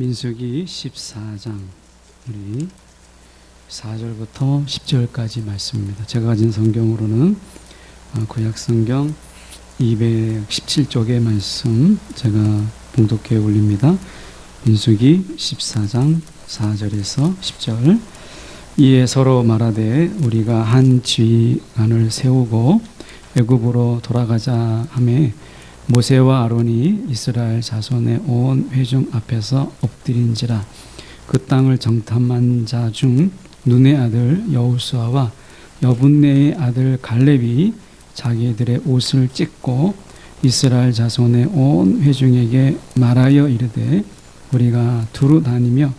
민수기 14장 우리 4절부터 10절까지 말씀입니다. 제가 가진 성경으로는 구약성경 217쪽의 말씀 제가 봉독해 올립니다. 민수기 14장 4절에서 10절. 이에 서로 말하되 우리가 한 지휘관을 세우고 애굽으로 돌아가자 하매 모세와 아론이 이스라엘 자손의 온 회중 앞에서 엎드린지라. 그 땅을 정탐한 자 중 눈의 아들 여호수아와 여분네의 아들 갈렙이 자기들의 옷을 찢고 이스라엘 자손의 온 회중에게 말하여 이르되 우리가 두루 다니며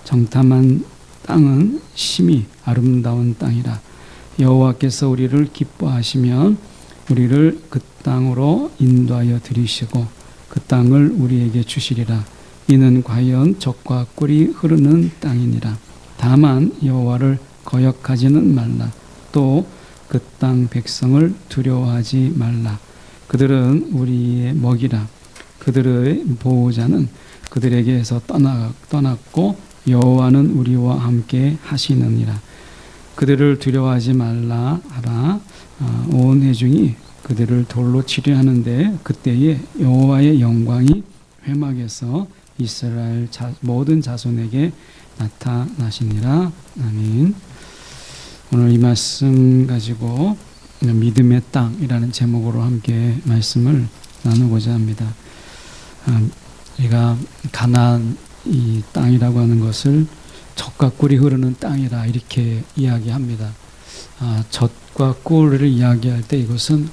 정탐한 땅은 심히 아름다운 땅이라. 여호와께서 우리를 기뻐하시면 우리를 그 땅으로 인도하여 들이시고 그 땅을 우리에게 주시리라. 이는 과연 젖과 꿀이 흐르는 땅이니라. 다만 여호와를 거역하지는 말라. 또 그 땅 백성을 두려워하지 말라. 그들은 우리의 먹이라. 그들의 보호자는 그들에게서 떠났고 여호와는 우리와 함께 하시느니라. 그들을 두려워하지 말라 하라. 온 회중이 그들을 돌로 치려 하는데 그때에 여호와의 영광이 회막에서 이스라엘 모든 자손에게 나타나시니라. 아멘. 오늘 이 말씀 가지고 믿음의 땅이라는 제목으로 함께 말씀을 나누고자 합니다. 우리가 가나안 이 땅이라고 하는 것을 젖과 꿀이 흐르는 땅이라 이렇게 이야기합니다. 젖과 꿀을 이야기할 때 이것은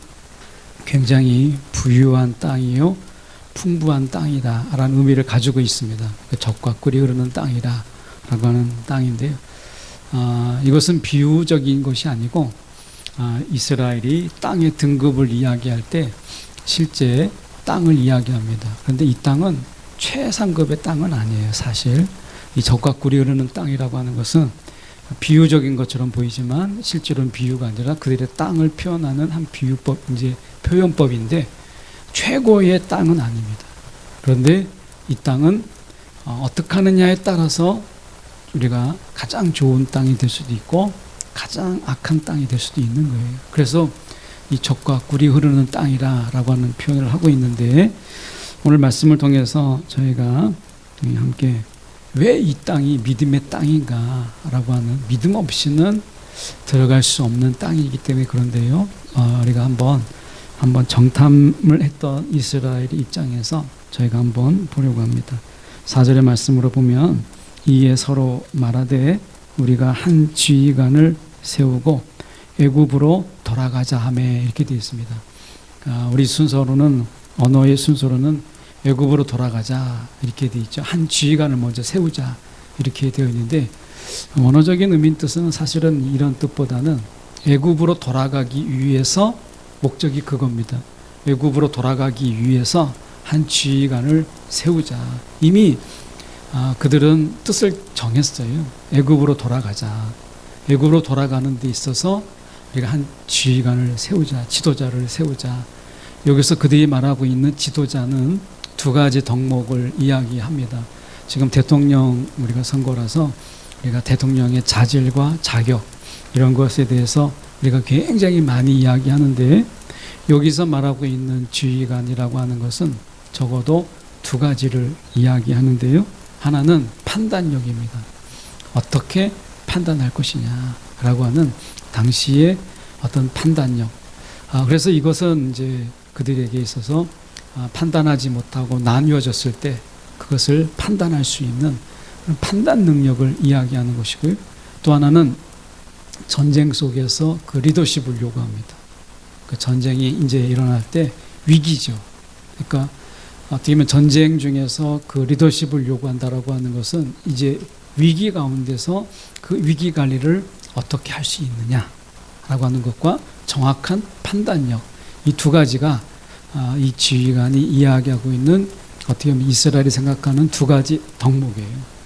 굉장히 부유한 땅이요 풍부한 땅이다 라는 의미를 가지고 있습니다. 젖과 꿀이 흐르는 땅이라 라고 하는 땅인데요, 이것은 비유적인 것이 아니고 이스라엘이 땅의 등급을 이야기할 때 실제 땅을 이야기합니다. 그런데 이 땅은 최상급의 땅은 아니에요. 사실 이 젖과 꿀이 흐르는 땅이라고 하는 것은 비유적인 것처럼 보이지만 실제로는 비유가 아니라 그들의 땅을 표현하는 한 비유법, 이제 표현법인데 최고의 땅은 아닙니다. 그런데 이 땅은 어떻게 하느냐에 따라서 우리가 가장 좋은 땅이 될 수도 있고 가장 악한 땅이 될 수도 있는 거예요. 그래서 이 젖과 꿀이 흐르는 땅이라고 하는 표현을 하고 있는데, 오늘 말씀을 통해서 저희가 함께 왜 이 땅이 믿음의 땅인가 라고 하는, 믿음 없이는 들어갈 수 없는 땅이기 때문에 그런데요, 우리가 한번 정탐을 했던 이스라엘 입장에서 저희가 한번 보려고 합니다. 4절의 말씀으로 보면 이에 서로 말하되 우리가 한 지휘관을 세우고 애굽으로 돌아가자 하매 이렇게 되어 있습니다. 우리 순서로는, 언어의 순서로는 애굽으로 돌아가자 이렇게 되어 있죠. 한 지휘관을 먼저 세우자 이렇게 되어 있는데, 원어적인 의미 뜻은 사실은 이런 뜻보다는 애굽으로 돌아가기 위해서, 목적이 그겁니다. 애굽으로 돌아가기 위해서 한 지휘관을 세우자. 이미 그들은 뜻을 정했어요. 애굽으로 돌아가자. 애굽으로 돌아가는 데 있어서 우리가 한 지휘관을 세우자, 지도자를 세우자. 여기서 그들이 말하고 있는 지도자는 두 가지 덕목을 이야기합니다. 지금 대통령 우리가 선거라서 우리가 대통령의 자질과 자격 이런 것에 대해서 우리가 굉장히 많이 이야기하는데, 여기서 말하고 있는 지휘관이라고 하는 것은 적어도 두 가지를 이야기하는데요, 하나는 판단력입니다. 어떻게 판단할 것이냐라고 하는 당시의 어떤 판단력. 그래서 이것은 이제 그들에게 있어서 판단하지 못하고 나뉘어졌을 때 그것을 판단할 수 있는 판단 능력을 이야기하는 것이고요. 또 하나는 전쟁 속에서 그 리더십을 요구합니다. 그 전쟁이 이제 일어날 때 위기죠. 그러니까 어떻게 보면 전쟁 중에서 그 리더십을 요구한다라고 하는 것은 이제 위기 가운데서 그 위기 관리를 어떻게 할 수 있느냐라고 하는 것과 정확한 판단력, 이 두 가지가 이 지휘관이 이야기하고 있는, 어떻게 보면 이스라엘이 생각하는 두 가지 덕목이에요.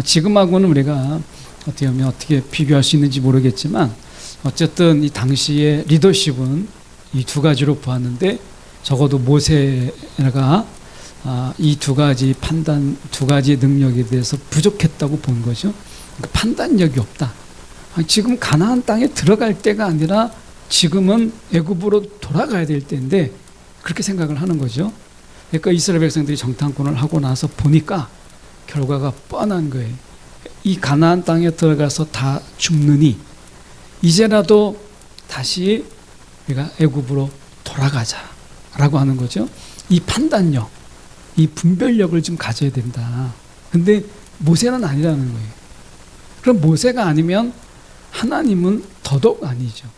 지금하고는 우리가 어떻게 비교할 수 있는지 모르겠지만, 어쨌든 이 당시의 리더십은 이 두 가지로 보았는데, 적어도 모세가 이 두 가지 판단, 두 가지 능력에 대해서 부족했다고 본 거죠. 그러니까 판단력이 없다. 지금 가나안 땅에 들어갈 때가 아니라 지금은 애굽으로 돌아가야 될 때인데 그렇게 생각을 하는 거죠. 그러니까 이스라엘 백성들이 정탐꾼을 하고 나서 보니까 결과가 뻔한 거예요. 이 가나안 땅에 들어가서 다 죽느니 이제라도 다시 우리가 애굽으로 돌아가자라고 하는 거죠. 이 판단력, 이 분별력을 좀 가져야 된다. 근데 모세는 아니라는 거예요. 그럼 모세가 아니면 하나님은 더더욱 아니죠.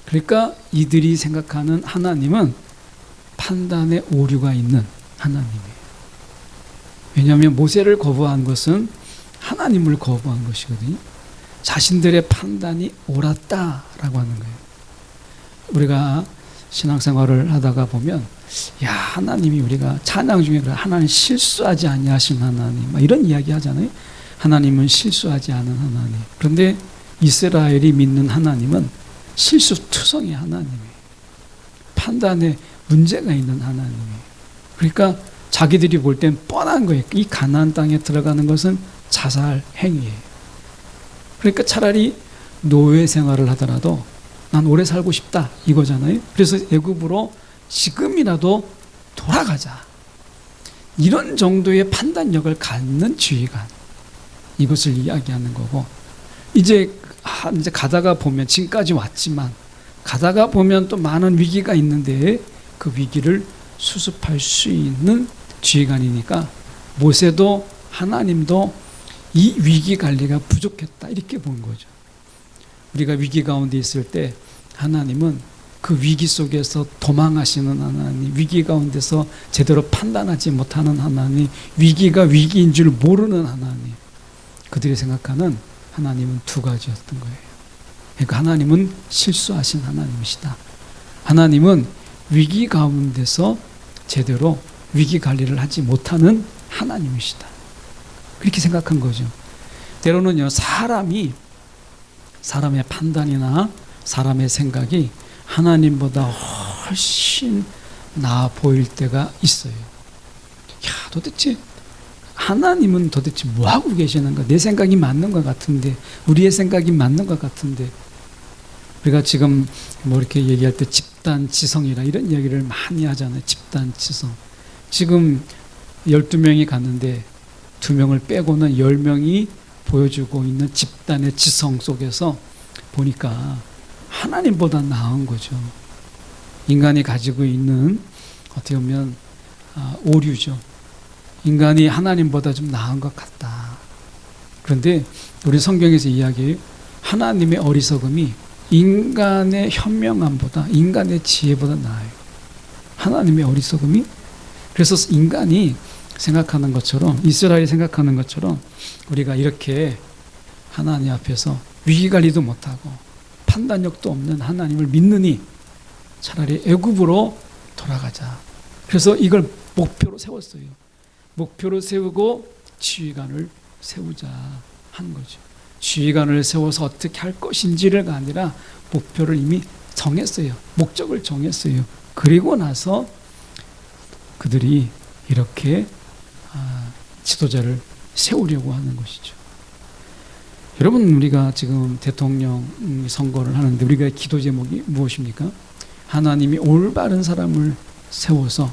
그러니까 이들이 생각하는 하나님은 판단에 오류가 있는 하나님이에요. 왜냐하면 모세를 거부한 것은 하나님을 거부한 것이거든요. 자신들의 판단이 옳았다라고 하는 거예요. 우리가 신앙생활을 하다가 보면 야, 하나님이, 우리가 찬양 중에 하나님 실수하지 아니하신 하나님 이런 이야기 하잖아요. 하나님은 실수하지 않은 하나님. 그런데 이스라엘이 믿는 하나님은 실수투성의 하나님이에요. 판단에 문제가 있는 하나님이에요. 그러니까 자기들이 볼 땐 뻔한 거예요. 이 가나안 땅에 들어가는 것은 자살 행위예요. 그러니까 차라리 노예 생활을 하더라도 난 오래 살고 싶다 이거잖아요. 그래서 애굽으로 지금이라도 돌아가자. 이런 정도의 판단력을 갖는 지휘관, 이것을 이야기하는 거고, 이제 가다가 보면, 지금까지 왔지만 가다가 보면 또 많은 위기가 있는데 그 위기를 수습할 수 있는 지휘관이니까 모세도 하나님도 이 위기 관리가 부족했다 이렇게 본 거죠. 우리가 위기 가운데 있을 때 하나님은 그 위기 속에서 도망하시는 하나님, 위기 가운데서 제대로 판단하지 못하는 하나님, 위기가 위기인 줄 모르는 하나님, 그들이 생각하는 하나님은 두 가지였던 거예요. 그러니까 하나님은 실수하신 하나님이시다. 하나님은 위기 가운데서 제대로 위기 관리를 하지 못하는 하나님이시다. 그렇게 생각한 거죠. 때로는요, 사람의 판단이나 사람의 생각이 하나님보다 훨씬 나아 보일 때가 있어요. 야, 도대체 하나님은 도대체 뭐하고 계시는가? 내 생각이 맞는 것 같은데, 우리의 생각이 맞는 것 같은데. 우리가 지금 뭐 이렇게 얘기할 때 집단지성이라 이런 이야기를 많이 하잖아요. 집단지성. 지금 12명이 갔는데 2명을 빼고는 10명이 보여주고 있는 집단의 지성 속에서 보니까 하나님보다 나은 거죠. 인간이 가지고 있는 어떻게 보면 오류죠. 인간이 하나님보다 좀 나은 것 같다. 그런데 우리 성경에서 이야기해요. 하나님의 어리석음이 인간의 현명함보다, 인간의 지혜보다 나아요. 하나님의 어리석음이. 그래서 인간이 생각하는 것처럼, 이스라엘이 생각하는 것처럼 우리가 이렇게 하나님 앞에서 위기관리도 못하고 판단력도 없는 하나님을 믿느니 차라리 애굽으로 돌아가자. 그래서 이걸 목표로 세웠어요. 목표로 세우고 지휘관을 세우자 한 거죠. 지휘관을 세워서 어떻게 할 것인지가 아니라 목표를 이미 정했어요. 목적을 정했어요. 그리고 나서 그들이 이렇게 지도자를 세우려고 하는 것이죠. 여러분, 우리가 지금 대통령 선거를 하는데 우리가 기도 제목이 무엇입니까? 하나님이 올바른 사람을 세워서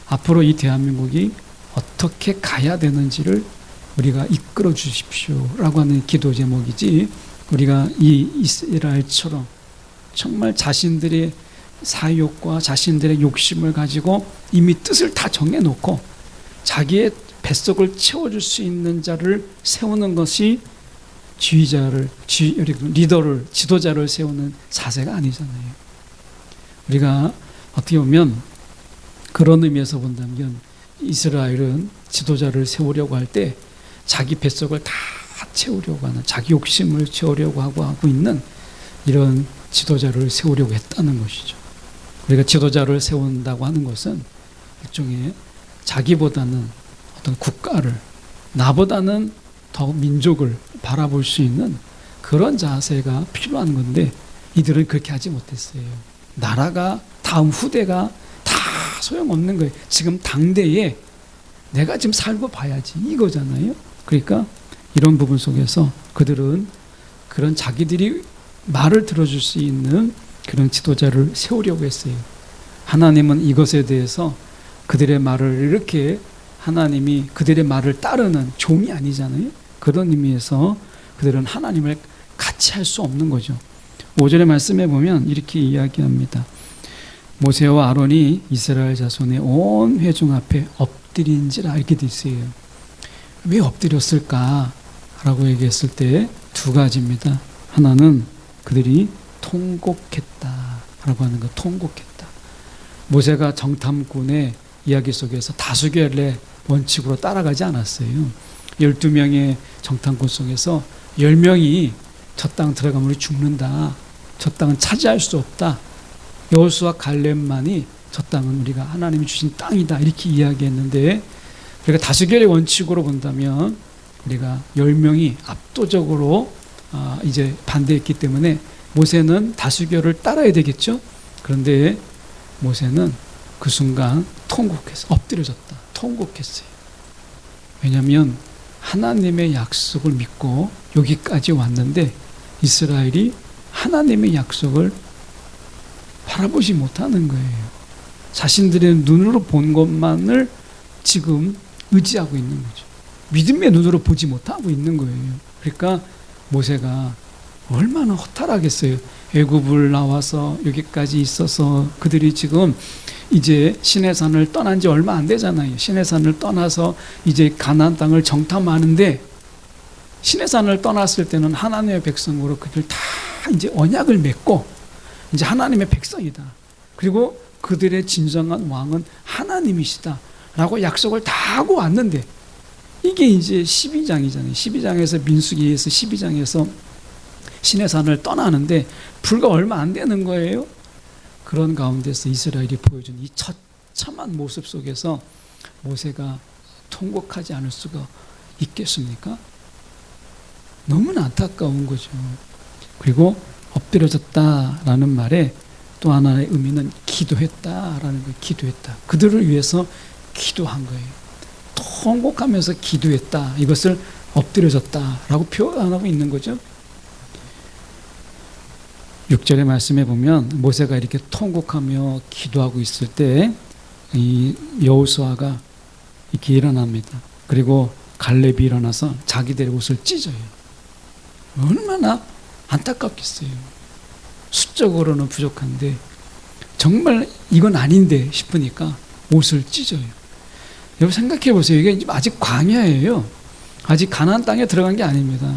앞으로 이 대한민국이 어떻게 가야 되는지를 우리가 이끌어 주십시오라고 하는 기도 제목이지, 우리가 이 이스라엘처럼 정말 자신들의 사욕과 자신들의 욕심을 가지고 이미 뜻을 다 정해놓고 자기의 뱃속을 채워줄 수 있는 자를 세우는 것이 리더를, 지도자를 세우는 자세가 아니잖아요. 우리가 어떻게 보면 그런 의미에서 본다면 이스라엘은 지도자를 세우려고 할 때 자기 뱃속을 다 채우려고 하는, 자기 욕심을 채우려고 하고 있는 이런 지도자를 세우려고 했다는 것이죠. 우리가 지도자를 세운다고 하는 것은 일종의 자기보다는 어떤 국가를, 나보다는 더 민족을 바라볼 수 있는 그런 자세가 필요한 건데 이들은 그렇게 하지 못했어요. 나라가, 다음 후대가 다 소용없는 거예요. 지금 당대에 내가 지금 살고 봐야지 이거잖아요. 그러니까 이런 부분 속에서 그들은 그런 자기들이 말을 들어줄 수 있는 그런 지도자를 세우려고 했어요. 하나님은 이것에 대해서 그들의 말을 이렇게 하나님이 그들의 말을 따르는 종이 아니잖아요. 그런 의미에서 그들은 하나님을 같이 할 수 없는 거죠. 5절의 말씀에 보면 이렇게 이야기합니다. 모세와 아론이 이스라엘 자손의 온 회중 앞에 엎드린지라 이렇게 돼 있어요. 왜 엎드렸을까? 라고 얘기했을 때 두 가지입니다. 하나는 그들이 통곡했다 라고 하는 거, 통곡했다. 모세가 정탐꾼의 이야기 속에서 다수결의 원칙으로 따라가지 않았어요. 12명의 정탐꾼 속에서 10명이 저 땅 들어가면 우리 죽는다. 저 땅은 차지할 수 없다. 여호수아 갈렙만이 저 땅은 우리가 하나님이 주신 땅이다. 이렇게 이야기했는데 우리가 다수결의 원칙으로 본다면 우리가 10명이 압도적으로 이제 반대했기 때문에 모세는 다수결을 따라야 되겠죠. 그런데 모세는 그 순간 통곡했어. 엎드려졌다. 통곡했어요. 왜냐하면 하나님의 약속을 믿고 여기까지 왔는데 이스라엘이 하나님의 약속을 바라보지 못하는 거예요. 자신들의 눈으로 본 것만을 지금 의지하고 있는 거죠. 믿음의 눈으로 보지 못하고 있는 거예요. 그러니까 모세가 얼마나 허탈하겠어요. 애굽을 나와서 여기까지 있어서 그들이 지금 이제 시내산을 떠난 지 얼마 안 되잖아요. 시내산을 떠나서 이제 가나안 땅을 정탐하는데 시내산을 떠났을 때는 하나님의 백성으로 그들 다 이제 언약을 맺고 이제 하나님의 백성이다. 그리고 그들의 진정한 왕은 하나님이시다. 라고 약속을 다 하고 왔는데 이게 이제 12장이잖아요. 12장에서 민수기에서 12장에서 시내산을 떠나는데 불과 얼마 안 되는 거예요. 그런 가운데서 이스라엘이 보여준 이 처참한 모습 속에서 모세가 통곡하지 않을 수가 있겠습니까? 너무나 안타까운 거죠. 그리고 엎드려졌다라는 말에 또 하나의 의미는 기도했다라는 거예요. 기도했다. 그들을 위해서 기도한 거예요. 통곡하면서 기도했다. 이것을 엎드려졌다라고 표현하고 있는 거죠. 6절의 말씀에 보면 모세가 이렇게 통곡하며 기도하고 있을 때 이 여호수아가 이렇게 일어납니다. 그리고 갈렙이 일어나서 자기들의 옷을 찢어요. 얼마나 안타깝겠어요. 수적으로는 부족한데 정말 이건 아닌데 싶으니까 옷을 찢어요. 여러분 생각해 보세요. 이게 아직 광야예요. 아직 가나안 땅에 들어간 게 아닙니다.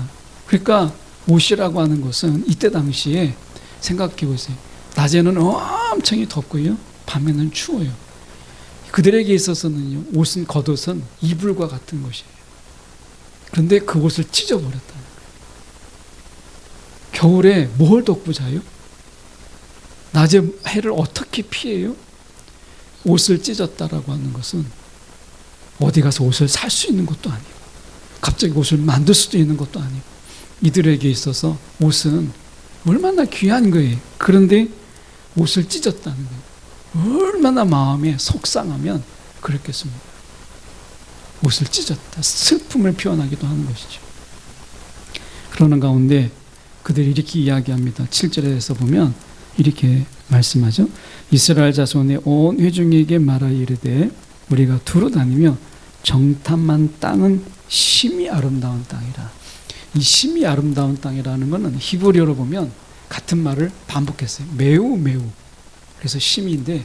그러니까 옷이라고 하는 것은 이때 당시에 생각해 보세요. 낮에는 엄청 덥고요. 밤에는 추워요. 그들에게 있어서는요. 옷은 겉옷은 이불과 같은 것이에요. 그런데 그 옷을 찢어버렸다는 거예요. 겨울에 뭘 덮고 자요? 낮에 해를 어떻게 피해요? 옷을 찢었다라고 하는 것은 어디 가서 옷을 살 수 있는 것도 아니고 갑자기 옷을 만들 수도 있는 것도 아니고 이들에게 있어서 옷은 얼마나 귀한 거예요. 그런데 옷을 찢었다는 거예요. 얼마나 마음에 속상하면 그렇겠습니까? 옷을 찢었다. 슬픔을 표현하기도 하는 것이죠. 그러는 가운데 그들이 이렇게 이야기합니다. 7절에서 보면 이렇게 말씀하죠. 이스라엘 자손의 온 회중에게 말하여 이르되 우리가 두루 다니며 정탐한 땅은 심히 아름다운 땅이라. 이 심히 아름다운 땅이라는 것은 히브리어로 보면 같은 말을 반복했어요. 매우 매우. 그래서 심히인데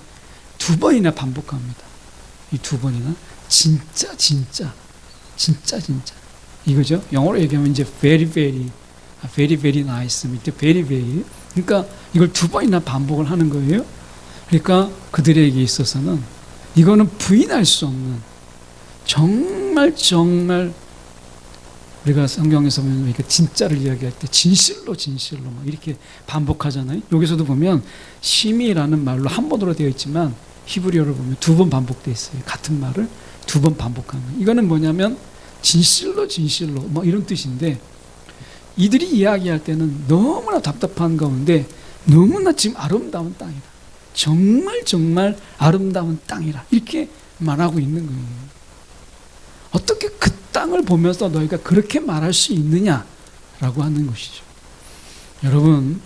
두 번이나 반복합니다. 이 두 번이나 진짜 진짜 진짜 진짜 이거죠. 영어로 얘기하면 이제 very very very very nice 밑에 very very. 그러니까 이걸 두 번이나 반복을 하는 거예요. 그러니까 그들에게 있어서는 이거는 부인할 수 없는 정말 정말 우리가 성경에서 보면 이렇게 진짜를 이야기할 때 진실로 진실로 막 이렇게 반복하잖아요. 여기서도 보면 심히라는 말로 한 번으로 되어 있지만 히브리어를 보면 두 번 반복되어 있어요. 같은 말을 두 번 반복하는 거예요. 이거는 뭐냐면 진실로 진실로 뭐 이런 뜻인데 이들이 이야기할 때는 너무나 답답한 가운데 너무나 지금 아름다운 땅이다. 정말 정말 아름다운 땅이라 이렇게 말하고 있는 거예요. 어떻게 그 땅을 보면서 너희가 그렇게 말할 수 있느냐라고 하는 것이죠. 여러분,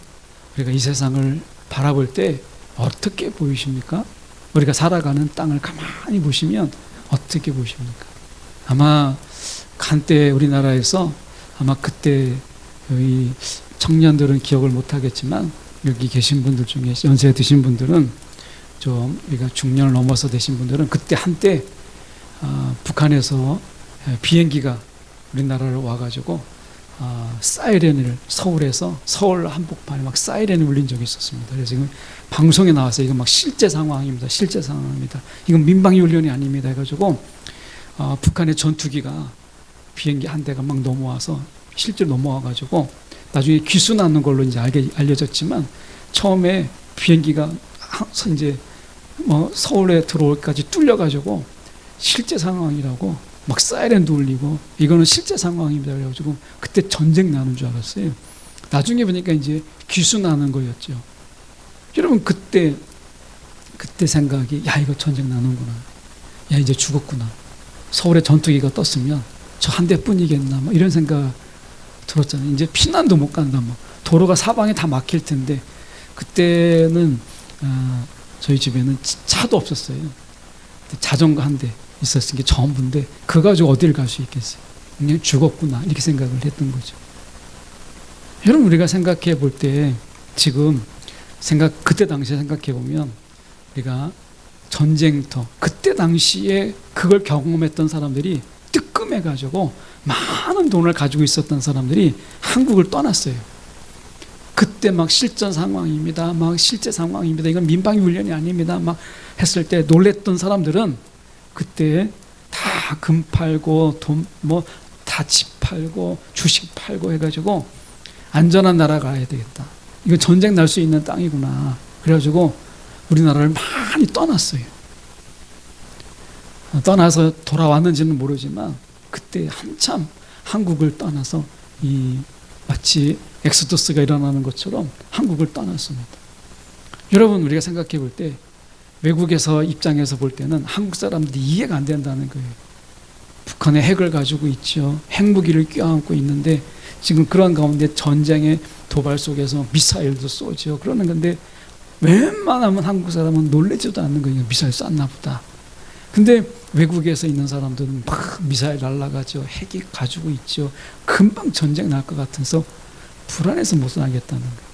우리가 이 세상을 바라볼 때 어떻게 보이십니까? 우리가 살아가는 땅을 가만히 보시면 어떻게 보십니까? 아마 한때 우리나라에서 아마 그때 이 청년들은 기억을 못하겠지만 여기 계신 분들 중에 연세 드신 분들은 좀 우리가 중년을 넘어서 되신 분들은 그때 한때 북한에서 비행기가 우리나라로 와가지고 사이렌을 서울에서 서울 한복판에 막 사이렌이 울린 적이 있었습니다. 그래서 지금 방송에 나와서 이건 막 실제 상황입니다. 실제 상황입니다. 이건 민방위 훈련이 아닙니다. 해가지고 북한의 전투기가 비행기 한 대가 막 넘어와서 실제로 넘어와가지고 나중에 귀수 나는 걸로 이제 알려졌지만 처음에 비행기가 이제 뭐 서울에 들어올까지 뚫려가지고 실제 상황이라고 막 사이렌도 울리고 이거는 실제 상황입니다. 그래가지고 그때 전쟁 나는 줄 알았어요. 나중에 보니까 이제 귀수 나는 거였죠. 여러분 그때 생각이 야 이거 전쟁 나는구나. 야 이제 죽었구나. 서울에 전투기가 떴으면 저 한 대뿐이겠나 뭐 이런 생각 들었잖아요. 이제 피난도 못 간다. 뭐 도로가 사방에 다 막힐 텐데 그때는 저희 집에는 차도 없었어요. 자전거 한 대 있었은 게 전부인데 그거 가지고 어디를 갈 수 있겠어요. 그냥 죽었구나 이렇게 생각을 했던 거죠. 여러분 우리가 생각해 볼 때 지금 그때 당시에 생각해 보면 우리가 전쟁터 그때 당시에 그걸 경험했던 사람들이 뜨끔해 가지고 많은 돈을 가지고 있었던 사람들이 한국을 떠났어요. 그때 막 실전 상황입니다. 막 실제 상황입니다. 이건 민방위 훈련이 아닙니다. 막 했을 때 놀랬던 사람들은 그때 다 금 팔고 돈 뭐 다 집 팔고 주식 팔고 해가지고 안전한 나라 가야 되겠다. 이거 전쟁 날 수 있는 땅이구나. 그래가지고 우리나라를 많이 떠났어요. 떠나서 돌아왔는지는 모르지만 그때 한참 한국을 떠나서 마치 엑소더스가 일어나는 것처럼 한국을 떠났습니다. 여러분 우리가 생각해 볼 때 외국에서 입장에서 볼 때는 한국 사람들이 이해가 안 된다는 거예요. 북한의 핵을 가지고 있죠. 핵무기를 껴안고 있는데 지금 그런 가운데 전쟁의 도발 속에서 미사일도 쏘죠. 그러는 건데 웬만하면 한국 사람은 놀라지도 않는 거예요. 미사일 쐈나 보다. 근데 외국에서 있는 사람들은 막 미사일 날아가죠. 핵이 가지고 있죠. 금방 전쟁 날 것 같아서 불안해서 못 살겠다는 거예요.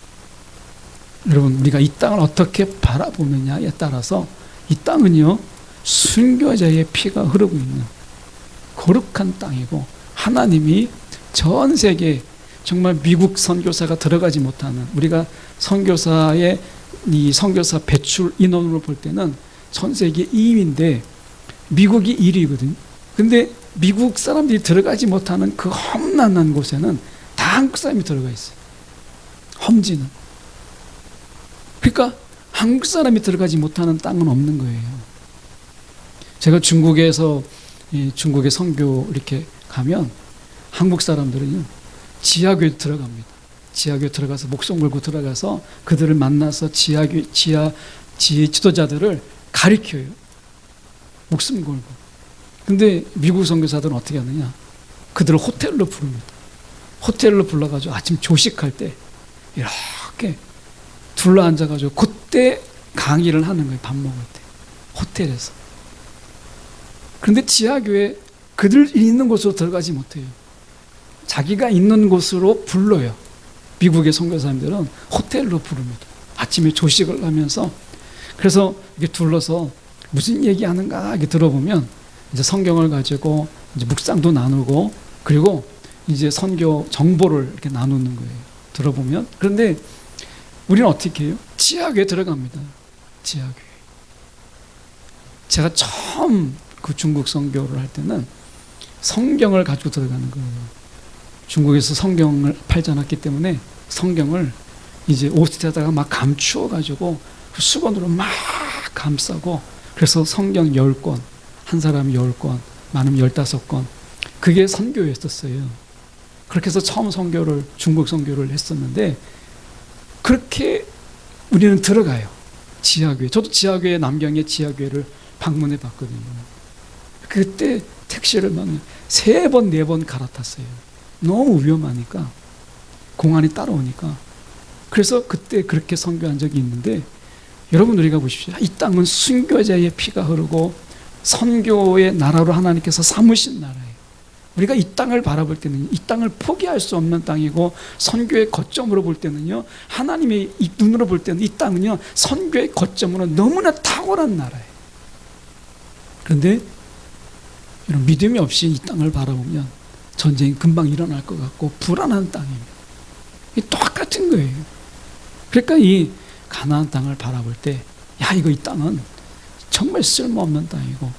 여러분 우리가 이 땅을 어떻게 바라보느냐에 따라서 이 땅은요 순교자의 피가 흐르고 있는 거룩한 땅이고 하나님이 전 세계 정말 미국 선교사가 들어가지 못하는 우리가 선교사의 이 선교사 배출 인원으로 볼 때는 전 세계 2위인데 미국이 1위거든요. 근데 미국 사람들이 들어가지 못하는 그 험난한 곳에는 다 한국 사람이 들어가 있어요. 험지는. 그러니까 한국 사람이 들어가지 못하는 땅은 없는 거예요. 제가 중국에서 중국의 선교 이렇게 가면 한국 사람들은요 지하교회 들어갑니다. 지하교회 들어가서 목숨 걸고 들어가서 그들을 만나서 지하 지도자들을 가르쳐요. 목숨 걸고. 근데 미국 선교사들은 어떻게 하느냐? 그들을 호텔로 부릅니다. 호텔로 불러가지고 아침 조식할 때 이렇게 둘러앉아가지고 그때 강의를 하는 거예요. 밥 먹을 때. 호텔에서. 그런데 지하교회 그들 있는 곳으로 들어가지 못해요. 자기가 있는 곳으로 불러요. 미국의 선교사님들은 호텔로 부릅니다. 아침에 조식을 하면서 그래서 이렇게 둘러서 무슨 얘기하는가 이렇게 들어보면 이제 성경을 가지고 이제 묵상도 나누고 그리고 이제 선교 정보를 이렇게 나누는 거예요. 들어보면 그런데 우리는 어떻게 해요? 지하교회 들어갑니다. 지하교회. 제가 처음 그 중국 선교를 할 때는 성경을 가지고 들어가는 거예요. 중국에서 성경을 팔지 않았기 때문에 성경을 이제 옷에다가 막 감추어 가지고 수건으로 막 감싸고 그래서 성경 10권, 한 사람이 10권, 많으면 15권. 그게 선교였었어요. 그렇게 해서 처음 중국 선교를 했었는데 그렇게 우리는 들어가요. 지하교회, 저도 지하교회, 남경의 지하교회를 방문해 봤거든요. 그때 택시를 막 3번, 4번 갈아탔어요. 너무 위험하니까, 공안이 따라오니까. 그래서 그때 그렇게 선교한 적이 있는데, 여러분 우리가 보십시오. 이 땅은 순교자의 피가 흐르고 선교의 나라로 하나님께서 삼으신 나라예요. 우리가 이 땅을 바라볼 때는 이 땅을 포기할 수 없는 땅이고, 선교의 거점으로 볼 때는요, 하나님의 이 눈으로 볼 때는 이 땅은요, 선교의 거점으로 너무나 탁월한 나라예요. 그런데 이런 믿음이 없이 이 땅을 바라보면 전쟁이 금방 일어날 것 같고 불안한 땅입니다. 이 똑같은 거예요. 그러니까 이 가나안 땅을 바라볼 때, 야, 이거 이 땅은 정말 쓸모없는 땅이고,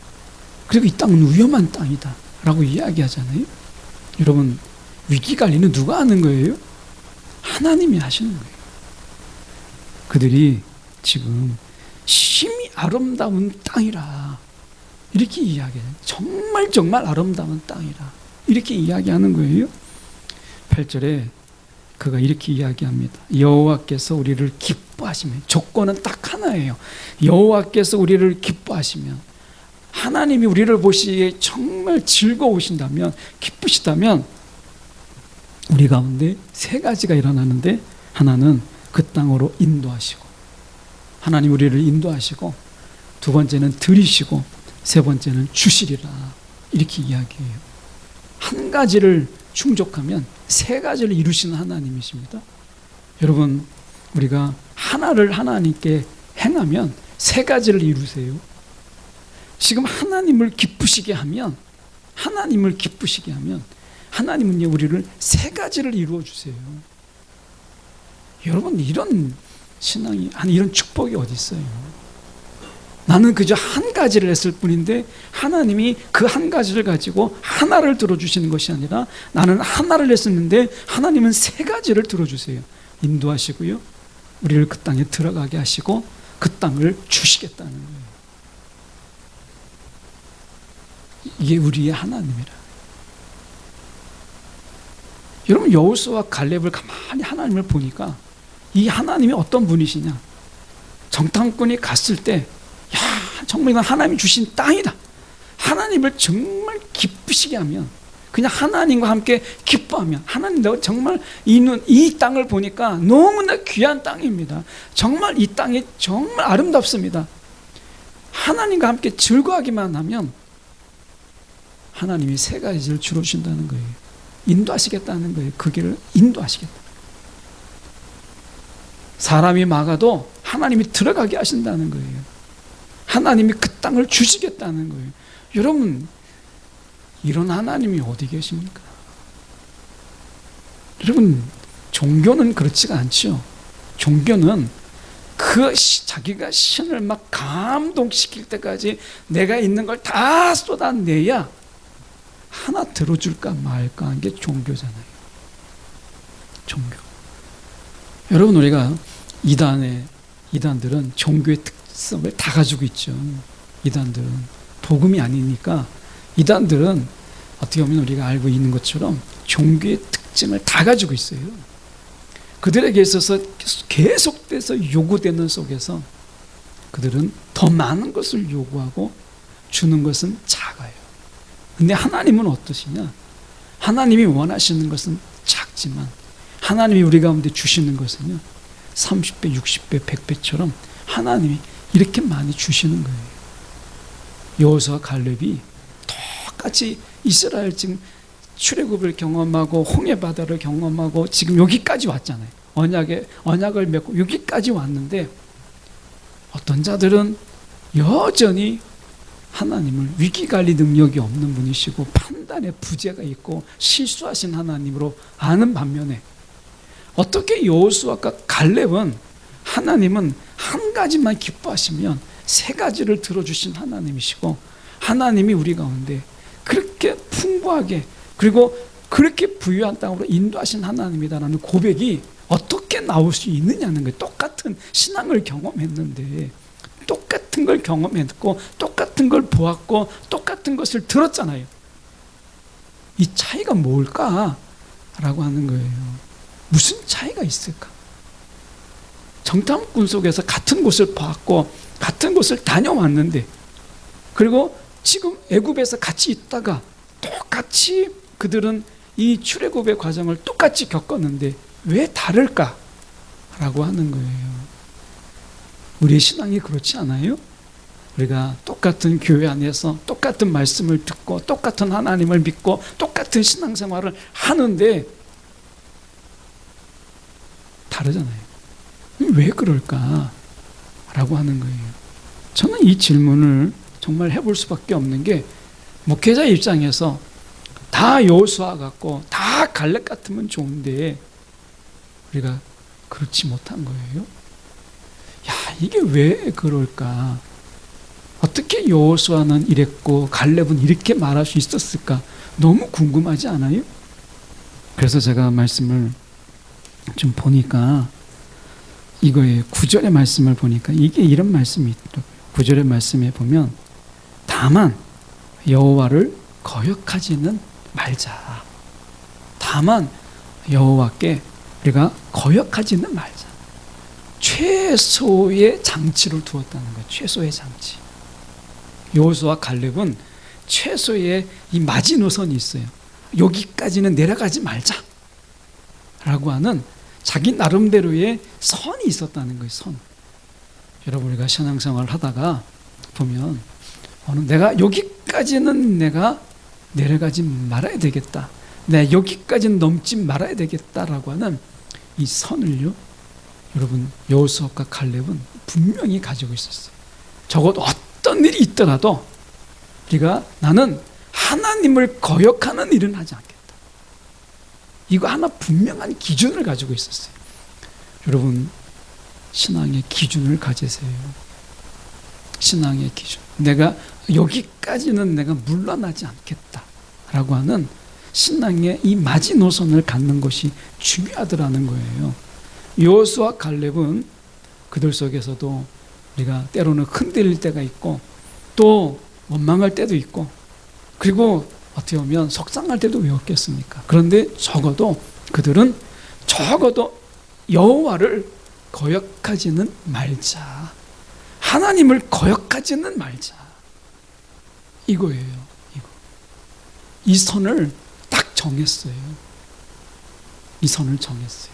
그리고 이 땅은 위험한 땅이다 라고 이야기하잖아요. 여러분, 위기관리는 누가 하는 거예요? 하나님이 하시는 거예요. 그들이 지금 심히 아름다운 땅이라 이렇게 이야기해요. 정말 정말 아름다운 땅이라 이렇게 이야기하는 거예요. 8절에 그가 이렇게 이야기합니다. 여호와께서 우리를 기뻐하시면, 조건은 딱 하나예요. 여호와께서 우리를 기뻐하시면, 하나님이 우리를 보시기에 정말 즐거우신다면, 기쁘시다면 우리 가운데 3가지가 일어나는데, 하나는 그 땅으로 인도하시고, 하나님 우리를 인도하시고, 2번째는 드리시고, 3번째는 주시리라 이렇게 이야기해요. 한 가지를 충족하면 3가지를 이루시는 하나님이십니다. 여러분, 우리가 하나를 하나님께 행하면 3가지를 이루세요. 지금 하나님을 기쁘시게 하면, 하나님은요, 우리를 3가지를 이루어 주세요. 여러분, 이런 신앙이, 아니 이런 축복이 어디 있어요? 나는 그저 한 가지를 했을 뿐인데 하나님이 그 한 가지를 가지고 하나를 들어주시는 것이 아니라, 나는 하나를 했었는데 하나님은 3가지를 들어주세요. 인도하시고요, 우리를 그 땅에 들어가게 하시고 그 땅을 주시겠다는 거예요. 이게 우리의 하나님이라. 여러분, 여호수아와 갈렙을 가만히 하나님을 보니까 이 하나님이 어떤 분이시냐, 정탐꾼이 갔을 때, 야, 정말 이건 하나님이 주신 땅이다, 하나님을 정말 기쁘시게 하면, 그냥 하나님과 함께 기뻐하면, 하나님 내가 정말 이 땅을 보니까 너무나 귀한 땅입니다, 정말 이 땅이 정말 아름답습니다, 하나님과 함께 즐거워하기만 하면 하나님이 3가지를 주루신다는 거예요. 인도하시겠다는 거예요. 그 길을 인도하시겠다. 사람이 막아도 하나님이 들어가게 하신다는 거예요. 하나님이 그 땅을 주시겠다는 거예요. 여러분, 이런 하나님이 어디 계십니까? 여러분, 종교는 그렇지가 않죠. 종교는 자기가 신을 막 감동시킬 때까지 내가 있는 걸 다 쏟아내야 하나 들어줄까 말까 한 게 종교잖아요. 종교. 여러분, 우리가 이단들은 종교의 특성을 다 가지고 있죠. 이단들은 복음이 아니니까, 이단들은 어떻게 보면 우리가 알고 있는 것처럼 종교의 특징을 다 가지고 있어요. 그들에게 있어서 계속돼서 요구되는 속에서 그들은 더 많은 것을 요구하고 주는 것은 작아요. 근데 하나님은 어떠시냐? 하나님이 원하시는 것은 작지만 하나님이 우리 가운데 주시는 것은요, 30배, 60배, 100배처럼 하나님이 이렇게 많이 주시는 거예요. 여호수아와 갈렙이 똑같이 이스라엘 지금 출애굽을 경험하고 홍해바다를 경험하고 지금 여기까지 왔잖아요. 언약을 맺고 여기까지 왔는데, 어떤 자들은 여전히 하나님을 위기관리 능력이 없는 분이시고 판단에 부재가 있고 실수하신 하나님으로 아는 반면에, 어떻게 여호수아와 갈렙은 하나님은 한 가지만 기뻐하시면 3가지를 들어주신 하나님이시고, 하나님이 우리 가운데 그렇게 풍부하게 그리고 그렇게 부유한 땅으로 인도하신 하나님이다라는 고백이 어떻게 나올 수 있느냐는 거예요. 똑같은 신앙을 경험했는데, 똑같은 걸 경험했고 똑같은 걸 보았고 똑같은 것을 들었잖아요. 이 차이가 뭘까? 라고 하는 거예요. 무슨 차이가 있을까? 정탐꾼 속에서 같은 곳을 봤고 같은 곳을 다녀왔는데, 그리고 지금 애굽에서 같이 있다가 똑같이 그들은 이 출애굽의 과정을 똑같이 겪었는데 왜 다를까? 라고 하는 거예요. 우리의 신앙이 그렇지 않아요? 우리가 똑같은 교회 안에서 똑같은 말씀을 듣고 똑같은 하나님을 믿고 똑같은 신앙생활을 하는데 다르잖아요. 왜 그럴까? 라고 하는 거예요. 저는 이 질문을 정말 해볼 수밖에 없는 게, 목회자 입장에서 다 여호수아 같고 다 갈렙 같으면 좋은데 우리가 그렇지 못한 거예요. 야, 이게 왜 그럴까? 어떻게 여호수아는 이랬고 갈렙은 이렇게 말할 수 있었을까? 너무 궁금하지 않아요? 그래서 제가 말씀을 좀 보니까 이거에 9절의 말씀을 보니까 이게 이런 말씀이 있더라고요. 9절의 말씀에 보면 다만 여호와를 거역하지는 말자. 다만 여호와께 우리가 거역하지는 말자. 최소의 장치를 두었다는 거예요. 최소의 장치. 여호수아와 갈렙은 최소의 이 마지노선이 있어요. 여기까지는 내려가지 말자 라고 하는 자기 나름대로의 선이 있었다는 거예요. 선. 여러분, 우리가 신앙생활을 하다가 보면 내가 여기까지는 내가 내려가지 말아야 되겠다, 내가 여기까지는 넘지 말아야 되겠다라고 하는 이 선을요, 여러분, 여호수아와 갈렙은 분명히 가지고 있었어요. 적어도 어떤 일이 있더라도 우리가 나는 하나님을 거역하는 일은 하지 않겠다, 이거 하나 분명한 기준을 가지고 있었어요. 여러분, 신앙의 기준을 가지세요. 신앙의 기준. 내가 여기까지는 내가 물러나지 않겠다라고 하는 신앙의 이 마지노선을 갖는 것이 중요하더라는 거예요. 여호수아 갈렙은 그들 속에서도 우리가 때로는 흔들릴 때가 있고 또 원망할 때도 있고, 그리고 어떻게 보면 속상할 때도 왜 없겠습니까? 그런데 적어도 그들은 적어도 여호와를 거역하지는 말자, 하나님을 거역하지는 말자, 이거예요. 이거. 이 선을 딱 정했어요. 이 선을 정했어요.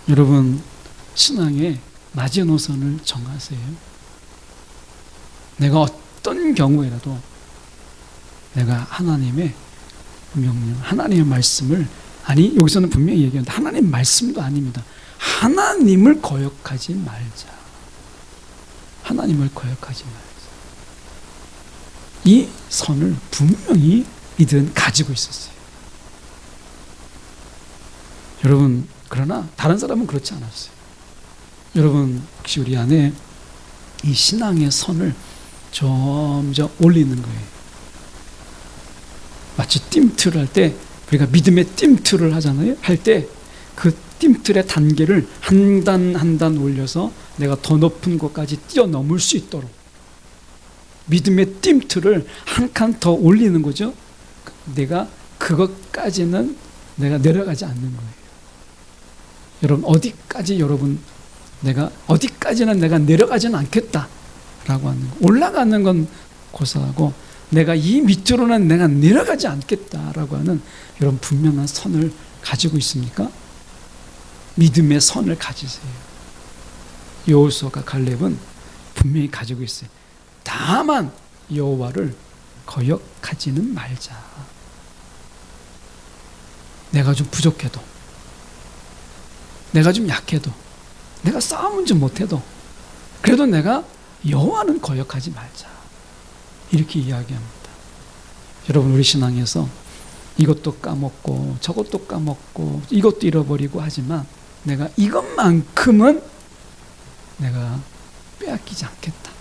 여러분, 신앙의 마지노선을 정하세요. 내가 어떤 경우에라도 내가 하나님의 명령, 하나님의 말씀을, 아니 여기서는 분명히 얘기하는데 하나님 말씀도 아닙니다. 하나님을 거역하지 말자. 하나님을 거역하지 말자. 이 선을 분명히 이들은 가지고 있었어요. 여러분, 그러나 다른 사람은 그렇지 않았어요. 여러분, 혹시 우리 안에 이 신앙의 선을 점점 올리는 거예요. 마치 띠틀을 할 때 우리가 믿음의 띠틀을 하잖아요. 할 때 그 띠틀의 단계를 한 단 한 단 올려서 내가 더 높은 곳까지 뛰어넘을 수 있도록 믿음의 띠틀을 한 칸 더 올리는 거죠. 내가 그것까지는 내가 내려가지 않는 거예요. 여러분, 어디까지 내가 어디까지는 내가 내려가지는 않겠다라고 하는 거. 올라가는 건 고사하고 내가 이 밑으로는 내가 내려가지 않겠다라고 하는 이런 분명한 선을 가지고 있습니까? 믿음의 선을 가지세요. 여호수아와 갈렙은 분명히 가지고 있어요. 다만 여호와를 거역하지는 말자. 내가 좀 부족해도, 내가 좀 약해도, 내가 싸움은 좀 못해도 그래도 내가 여호와는 거역하지 말자, 이렇게 이야기합니다. 여러분, 우리 신앙에서 이것도 까먹고 저것도 까먹고 이것도 잃어버리고 하지만 내가 이것만큼은 내가 빼앗기지 않겠다,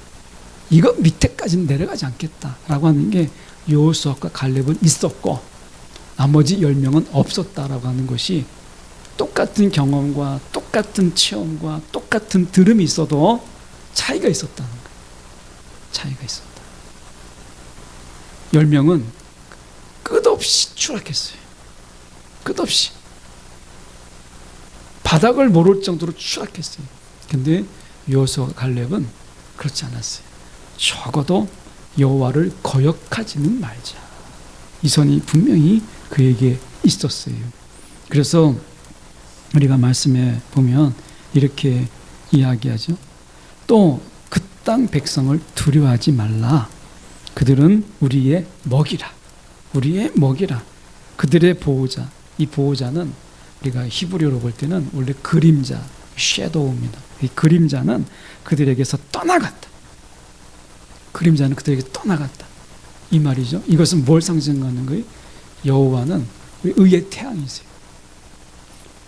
이것 밑에까지는 내려가지 않겠다라고 하는 게 여호수아와 갈렙은 있었고 나머지 10명은 없었다라고 하는 것이, 똑같은 경험과 똑같은 체험과 똑같은 들음이 있어도 차이가 있었다는 거예요. 차이가 있었다. 10명은 끝없이 추락했어요. 끝없이 바닥을 모를 정도로 추락했어요. 근데 여호수아와 갈렙은 그렇지 않았어요. 적어도 여호와를 거역하지는 말자. 이 선이 분명히 그에게 있었어요. 그래서 우리가 말씀에 보면 이렇게 이야기하죠. 또 그 땅 백성을 두려워하지 말라. 그들은 우리의 먹이라. 우리의 먹이라. 그들의 보호자. 이 보호자는 우리가 히브리어로 볼 때는 원래 그림자, 섀도우입니다. 이 그림자는 그들에게서 떠나갔다. 그림자는 그들에게 떠나갔다. 이 말이죠. 이것은 뭘 상징하는 거예요? 여호와는 의의 태양이세요.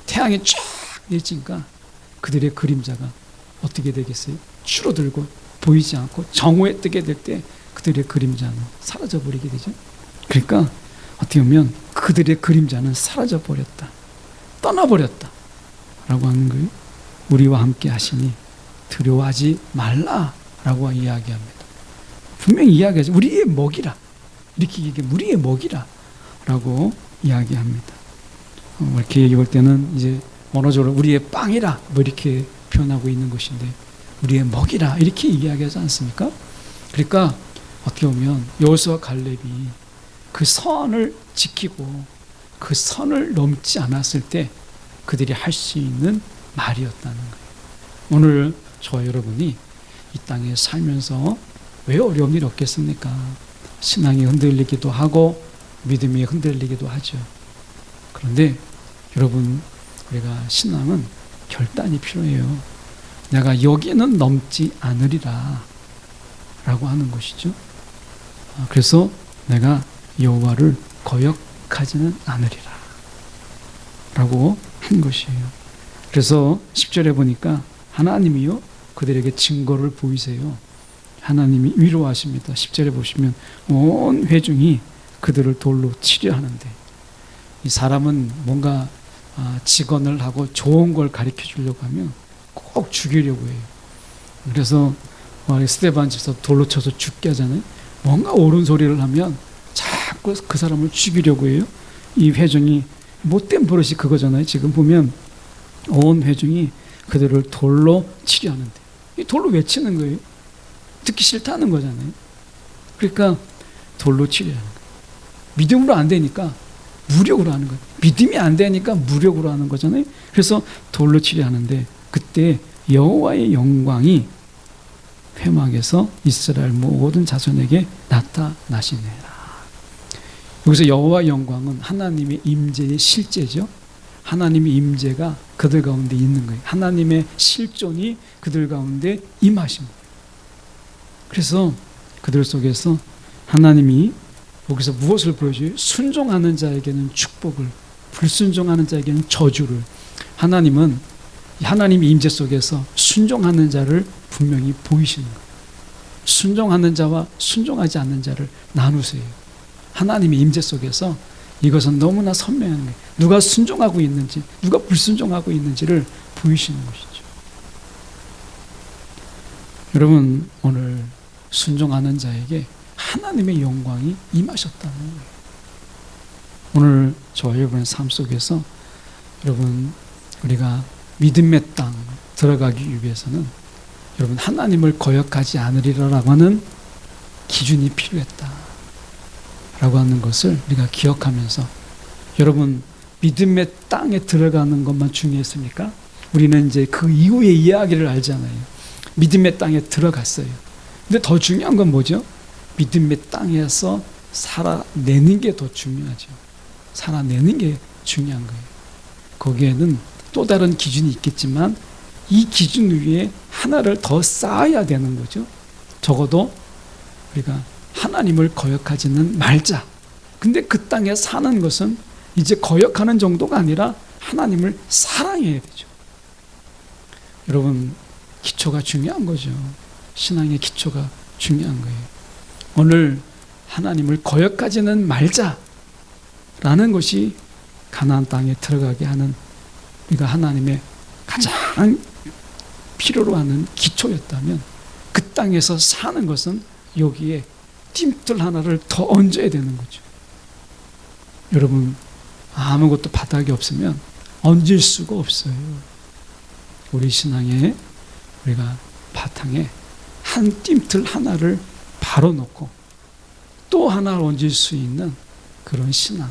태양이 쫙 내리니까 그들의 그림자가 어떻게 되겠어요? 줄어들고 보이지 않고 정오에 뜨게 될 때 그들의 그림자는 사라져버리게 되죠. 그러니까 어떻게 보면 그들의 그림자는 사라져버렸다. 떠나버렸다. 라고 하는 거예요. 우리와 함께 하시니 두려워하지 말라라고 이야기합니다. 분명히 이야기하죠. 우리의 먹이라. 이렇게 얘기해. 우리의 먹이라. 라고 이야기합니다. 이렇게 얘기할 때는 이제 언어적으로 우리의 빵이라 뭐 이렇게 표현하고 있는 것인데 우리의 먹이라 이렇게 이야기하지 않습니까? 그러니까 어떻게 보면 여호수아와 갈렙이 그 선을 지키고 그 선을 넘지 않았을 때 그들이 할 수 있는 말이었다는 거예요. 오늘 저와 여러분이 이 땅에 살면서 왜 어려움이 없겠습니까? 신앙이 흔들리기도 하고 믿음이 흔들리기도 하죠. 그런데 여러분, 우리가 신앙은 결단이 필요해요. 내가 여기는 넘지 않으리라 라고 하는 것이죠. 그래서 내가 여호와를 거역하지는 않으리라 라고 한 것이에요. 그래서 10절에 보니까 하나님이요 그들에게 증거를 보이세요. 하나님이 위로하십니다. 10절에 보시면 온 회중이 그들을 돌로 치려 하는데, 이 사람은 뭔가 직언을 하고 좋은 걸 가르쳐 주려고 하면 꼭 죽이려고 해요. 그래서 스데반에서 돌로 쳐서 죽게 하잖아요. 뭔가 옳은 소리를 하면 자꾸 그 사람을 죽이려고 해요. 이 회중이 못된 버릇이 그거잖아요. 지금 보면 온 회중이 그들을 돌로 치려 하는데, 이 돌로 왜 치는 거예요? 듣기 싫다는 거잖아요. 그러니까 돌로 치려 하는 거예요. 믿음으로 안 되니까 무력으로 하는 거예요. 믿음이 안 되니까 무력으로 하는 거잖아요. 그래서 돌로 치려 하는데, 그때 여호와의 영광이 회막에서 이스라엘 모든 자손에게 나타나시니라. 여기서 여호와의 영광은 하나님의 임재의 실제죠. 하나님의 임재가 그들 가운데 있는 거예요. 하나님의 실존이 그들 가운데 임하십니다. 그래서 그들 속에서 하나님이 여기서 무엇을 보여줘요? 순종하는 자에게는 축복을, 불순종하는 자에게는 저주를. 하나님은 하나님의 임재 속에서 순종하는 자를 분명히 보이시는 거예요. 순종하는 자와 순종하지 않는 자를 나누세요. 하나님의 임재 속에서 이것은 너무나 선명한 거예요. 누가 순종하고 있는지, 누가 불순종하고 있는지를 보이시는 것이죠. 여러분, 오늘 순종하는 자에게 하나님의 영광이 임하셨다는 거예요. 오늘 저와 여러분의 삶 속에서 여러분, 우리가 믿음의 땅 들어가기 위해서는 여러분 하나님을 거역하지 않으리라라고 하는 기준이 필요했다 라고 하는 것을 우리가 기억하면서, 여러분 믿음의 땅에 들어가는 것만 중요했습니까? 우리는 이제 그 이후의 이야기를 알잖아요. 믿음의 땅에 들어갔어요. 근데 더 중요한 건 뭐죠? 믿음의 땅에서 살아내는 게 더 중요하죠. 살아내는 게 중요한 거예요. 거기에는 또 다른 기준이 있겠지만 이 기준 위에 하나를 더 쌓아야 되는 거죠. 적어도 우리가 하나님을 거역하지는 말자. 근데 그 땅에 사는 것은 이제 거역하는 정도가 아니라 하나님을 사랑해야 되죠. 여러분, 기초가 중요한 거죠. 신앙의 기초가 중요한 거예요. 오늘 하나님을 거역하지는 말자라는 것이 가나안 땅에 들어가게 하는, 우리가 하나님의 가장 필요로 하는 기초였다면, 그 땅에서 사는 것은 여기에 띠틀 하나를 더 얹어야 되는 거죠. 여러분, 아무것도 바닥이 없으면 얹을 수가 없어요. 우리 신앙에 우리가 바탕에 한 뜀틀 하나를 바로 놓고 또 하나 얹을 수 있는 그런 신앙,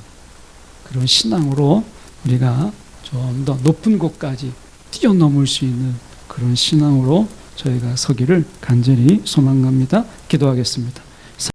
그런 신앙으로 우리가 좀 더 높은 곳까지 뛰어넘을 수 있는 그런 신앙으로 저희가 서기를 간절히 소망합니다. 기도하겠습니다.